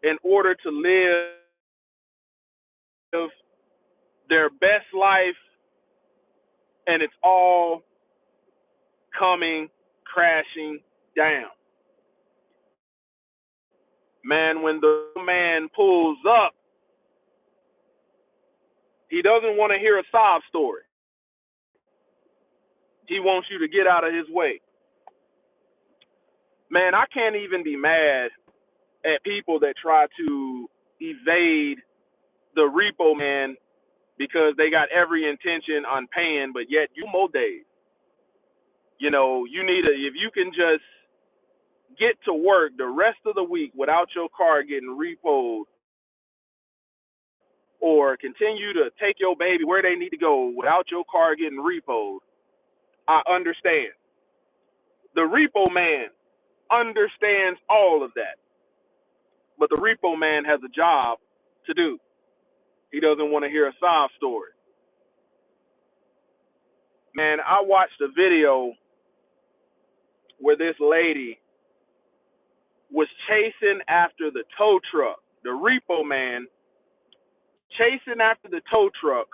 in order to live their best life, and it's all coming crashing down. Man, when the man pulls up, he doesn't want to hear a sob story. He wants you to get out of his way. Man, I can't even be mad at people that try to evade the repo man because they got every intention on paying, but yet you more days. You know, you need to, if you can just get to work the rest of the week without your car getting repoed, or continue to take your baby where they need to go without your car getting repoed, I understand. The repo man understands all of that. But the repo man has a job to do. He doesn't want to hear a sob story. Man, I watched a video where this lady was chasing after the tow truck, the repo man chasing after the tow truck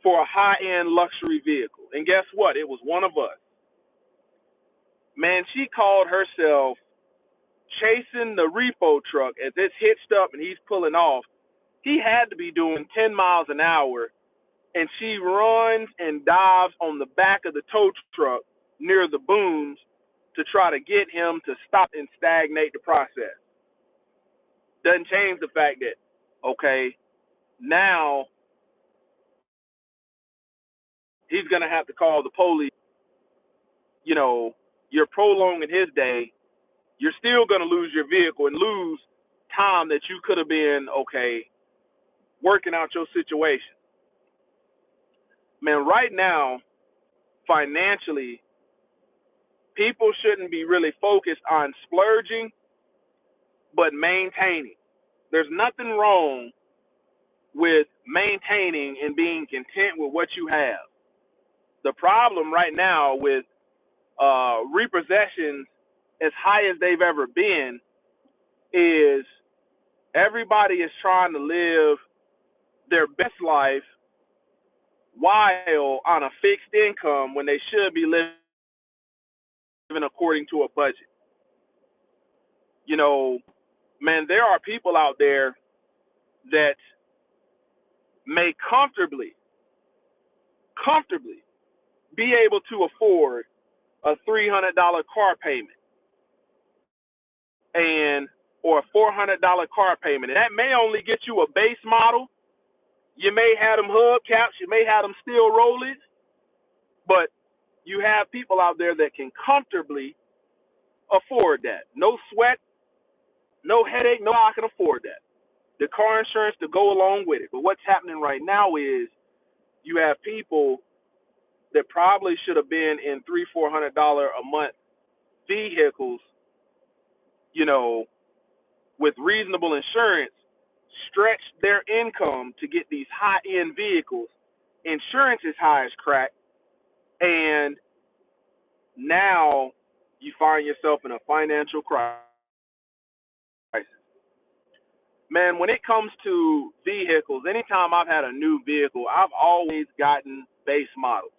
for a high-end luxury vehicle. And guess what? It was one of us. Man, she called herself chasing the repo truck as it's hitched up and he's pulling off. He had to be doing 10 miles an hour, and she runs and dives on the back of the tow truck near the booms to try to get him to stop and stagnate the process. Doesn't change the fact that, okay, now he's going to have to call the police. You know, you're prolonging his day. You're still going to lose your vehicle and lose time that you could have been, okay, working out your situation. Man, right now, financially, people shouldn't be really focused on splurging, but maintaining. There's nothing wrong with maintaining and being content with what you have. The problem right now with repossessions as high as they've ever been is everybody is trying to live their best life while on a fixed income when they should be living according to a budget. You know, man, there are people out there that may comfortably be able to afford a $300 car payment or a $400 car payment. And that may only get you a base model. You may have them hubcaps, you may have them steel rollies, but you have people out there that can comfortably afford that. No sweat, no headache, no, I can afford that. The car insurance to go along with it. But what's happening right now is you have people that probably should have been in $300-400 a month vehicles, you know, with reasonable insurance, stretch their income to get these high-end vehicles. Insurance is high as crack, and now you find yourself in a financial crisis. Man, when it comes to vehicles, anytime I've had a new vehicle, I've always gotten base models.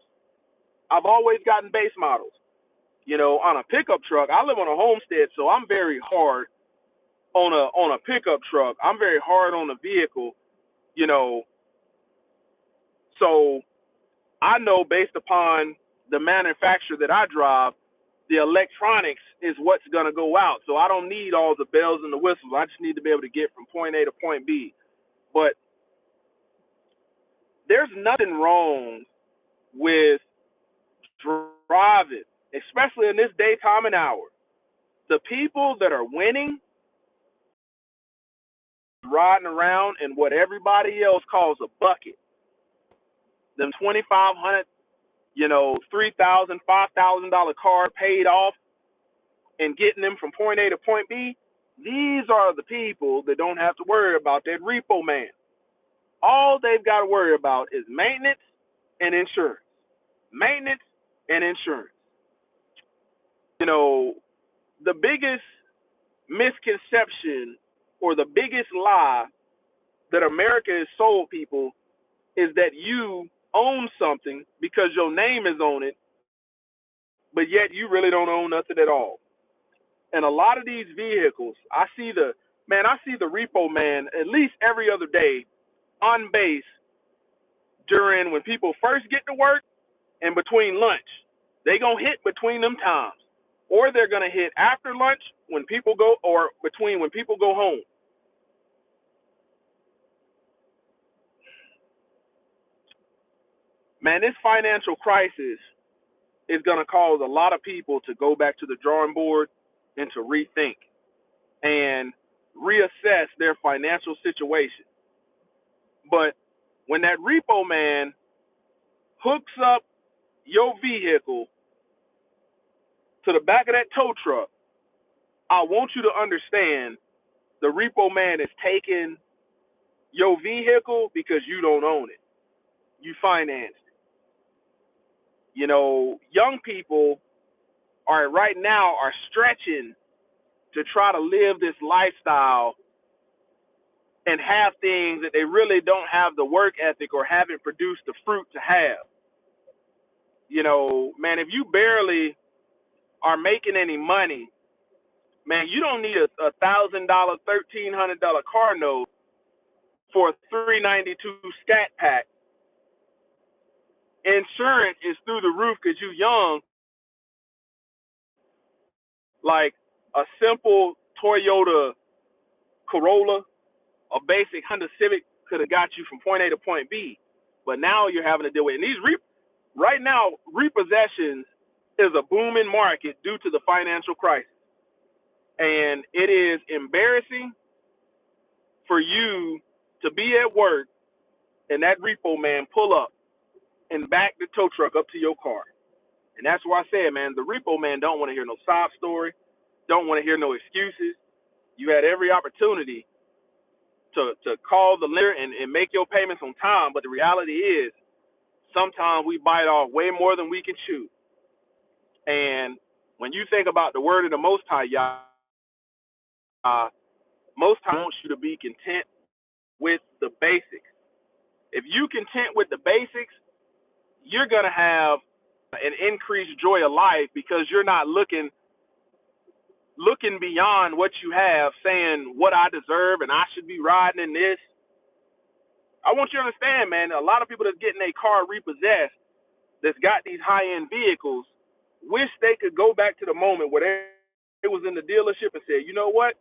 I've always gotten base models. You know, on a pickup truck, I live on a homestead, so I'm very hard on a pickup truck. I'm very hard on the vehicle, you know. So I know based upon the manufacturer that I drive, the electronics is what's going to go out. So I don't need all the bells and the whistles. I just need to be able to get from point A to point B. But there's nothing wrong with driving, especially in this daytime and hour. The people that are winning, riding around in what everybody else calls a bucket, them $2,500, you know, $3,000, $5,000 car paid off, and getting them from point A to point B, these are the people that don't have to worry about that repo man. All they've got to worry about is maintenance and insurance. Maintenance and insurance. You know, the biggest misconception or the biggest lie that America has sold people is that you own something because your name is on it, but yet you really don't own nothing at all. And a lot of these vehicles, I see the repo man at least every other day on base during when people first get to work and between lunch. They gonna hit between them times. Or they're gonna hit after lunch when people go, or between when people go home. Man, this financial crisis is gonna cause a lot of people to go back to the drawing board and to rethink and reassess their financial situation. But when that repo man hooks up your vehicle to the back of that tow truck, I want you to understand the repo man is taking your vehicle because you don't own it. You financed it. You know, young people are right now are stretching to try to live this lifestyle and have things that they really don't have the work ethic or haven't produced the fruit to have. You know, man, if you barely are making any money, man, you don't need a $1,000, $1,300 car note for a 392 scat pack. Insurance is through the roof because you young. Like a simple Toyota Corolla, a basic Honda Civic could have got you from point A to point B. But now you're having to deal with it. And right now, repossessions is a booming market due to the financial crisis. And it is embarrassing for you to be at work and that repo man pull up and back the tow truck up to your car. And that's why I said, man, the repo man don't want to hear no sob story, don't want to hear no excuses. You had every opportunity to call the lender and make your payments on time, but the reality is sometimes we bite off way more than we can chew. And when you think about the word of the Most High, Yah, Most High wants you to be content with the basics. If you content with the basics, you're going to have an increased joy of life because you're not looking beyond what you have, saying what I deserve and I should be riding in this. I want you to understand, man, a lot of people that's getting a car repossessed that's got these high-end vehicles wish they could go back to the moment where they was in the dealership and said, you know what?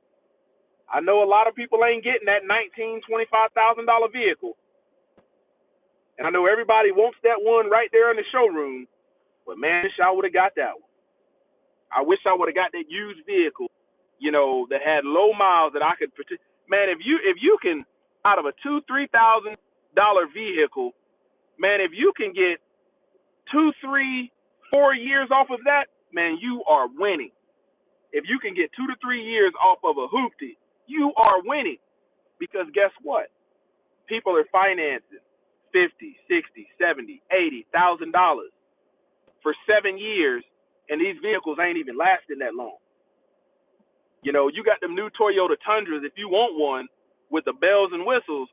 I know a lot of people ain't getting that $19,000, $25,000 vehicle. And I know everybody wants that one right there in the showroom, but man, I wish I would have got that one. I wish I would have got that used vehicle, you know, that had low miles that I could protect. Man, if you can, out of a $2,000-$3,000 vehicle, man, if you can get 2, 3, 4 years off of that, man, you are winning. If you can get 2 to 3 years off of a hoopty, you are winning. Because guess what? People are financing $50, $60, $70, $80,000 for 7 years, and these vehicles ain't even lasting that long. You know, you got them new Toyota Tundras. If you want one with the bells and whistles,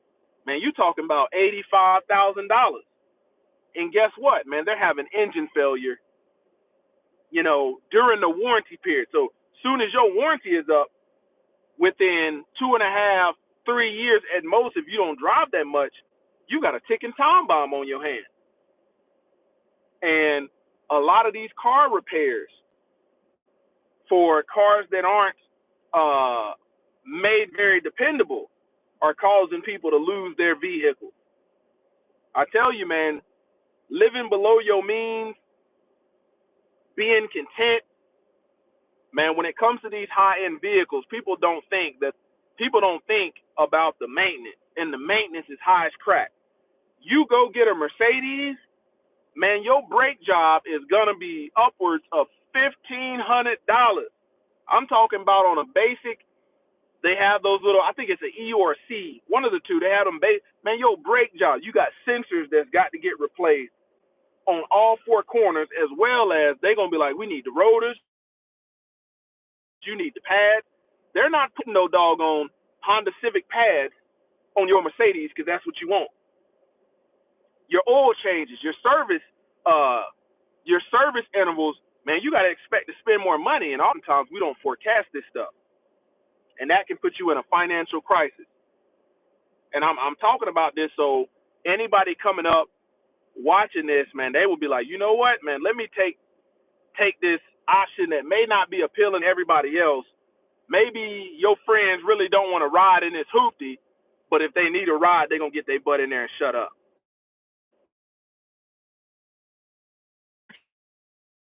man, you talking about $85,000. And guess what, man? They're having engine failure, you know, during the warranty period. So soon as your warranty is up, within 2.5, 3 years at most, if you don't drive that much, you got a ticking time bomb on your hands. And a lot of these car repairs for cars that aren't made very dependable are causing people to lose their vehicles. I tell you, man, living below your means, being content, man, when it comes to these high-end vehicles, people don't think about the maintenance, and the maintenance is high as crack. You go get a Mercedes, man, your brake job is gonna be upwards of $1,500. I'm talking about on a basic. They have those little, I think it's an E or a C, one of the two. They have them man, your brake job, you got sensors that's got to get replaced on all 4 corners, as well as they're gonna be like, we need the rotors, you need the pads. They're not putting no doggone Honda Civic pads on your Mercedes because that's what you want. Your oil changes, your service intervals, man, you got to expect to spend more money, and oftentimes we don't forecast this stuff, and that can put you in a financial crisis. And I'm talking about this so anybody coming up watching this, man, they will be like, you know what, man, let me take this option that may not be appealing to everybody else. Maybe your friends really don't want to ride in this hoopty, but if they need a ride, they're going to get their butt in there and shut up.